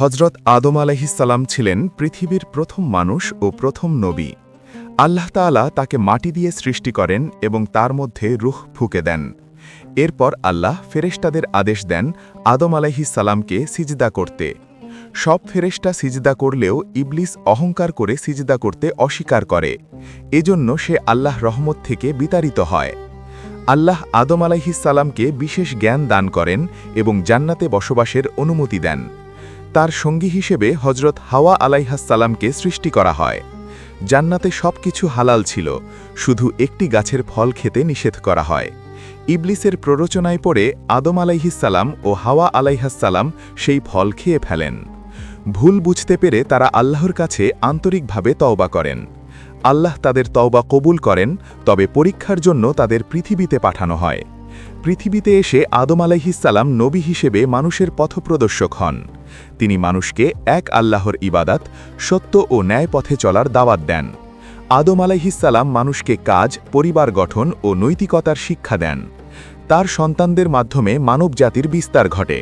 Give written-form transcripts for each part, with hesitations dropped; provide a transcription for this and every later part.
হজরত আদম আলাইহিসসালাম ছিলেন পৃথিবীর প্রথম মানুষ ও প্রথম নবী। আল্লাহ তাআলা তাকে মাটি দিয়ে সৃষ্টি করেন এবং তার মধ্যে রূহ ফুঁকে দেন। এরপর আল্লাহ ফেরেশতাদের আদেশ দেন আদম আলাইহিসসালামকে সিজদা করতে। সব ফেরেশতা সিজদা করলেও ইবলিস অহংকার করে সিজদা করতে অস্বীকার করে। এজন্য সে আল্লাহ রহমত থেকে বিতাড়িত হয়। আল্লাহ আদম আলাইহিসসালামকে বিশেষ জ্ঞান দান করেন এবং জান্নাতে বসবাসের অনুমতি দেন। তার সঙ্গী হিসেবে হজরত হাওয়া আলাইহাসসালামকে সৃষ্টি করা হয়। জান্নাতে সবকিছু হালাল ছিল, শুধু একটি গাছের ফল খেতে নিষেধ করা হয়। ইবলিসের প্ররোচনায় পড়ে আদম আলাইহিসসালাম ও হাওয়া আলাইহাসসালাম সেই ফল খেয়ে ফেলেন। ভুল বুঝতে পেরে তারা আল্লাহর কাছে আন্তরিকভাবে তওবা করেন। আল্লাহ তাদের তওবা কবুল করেন, তবে পরীক্ষার জন্য তাদের পৃথিবীতে পাঠানো হয়। পৃথিবীতে এসে আদম আলাইহিসসালাম নবী হিসেবে মানুষের পথপ্রদর্শক হন। তিনি মানুষকে এক আল্লাহর ইবাদাত, সত্য ও ন্যায় পথে চলার দাওয়াত দেন। আদম আলাইহিসসালাম মানুষকে কাজ, পরিবার গঠন ও নৈতিকতার শিক্ষা দেন। তার সন্তানদের মাধ্যমে মানবজাতির বিস্তার ঘটে।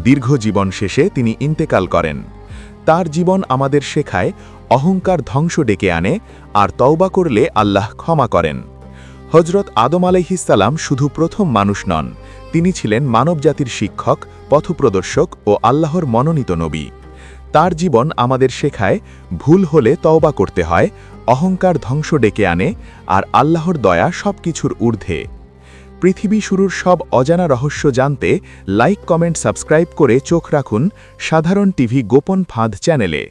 দীর্ঘ জীবন শেষে তিনি ইন্তেকাল করেন। তার জীবন আমাদের শেখায় অহংকার ধ্বংস ডেকে আনে, আর তওবা করলে আল্লাহ ক্ষমা করেন। হজরত আদম আলাইহিসসালাম শুধু প্রথম মানুষ নন, তিনি ছিলেন মানবজাতির শিক্ষক, পথপ্রদর্শক ও আল্লাহর মনোনীত নবী। তার জীবন আমাদের শেখায় ভুল হলে তওবা করতে হয়, অহংকার ধ্বংস ডেকে আনে, আর আল্লাহর দয়া সবকিছুর ঊর্ধ্বে। পৃথিবী শুরুর সব অজানা রহস্য জানতে লাইক, কমেন্ট, সাবস্ক্রাইব করে চোখ রাখুন সাধারণ টিভি গোপন ফাঁদ চ্যানেলে।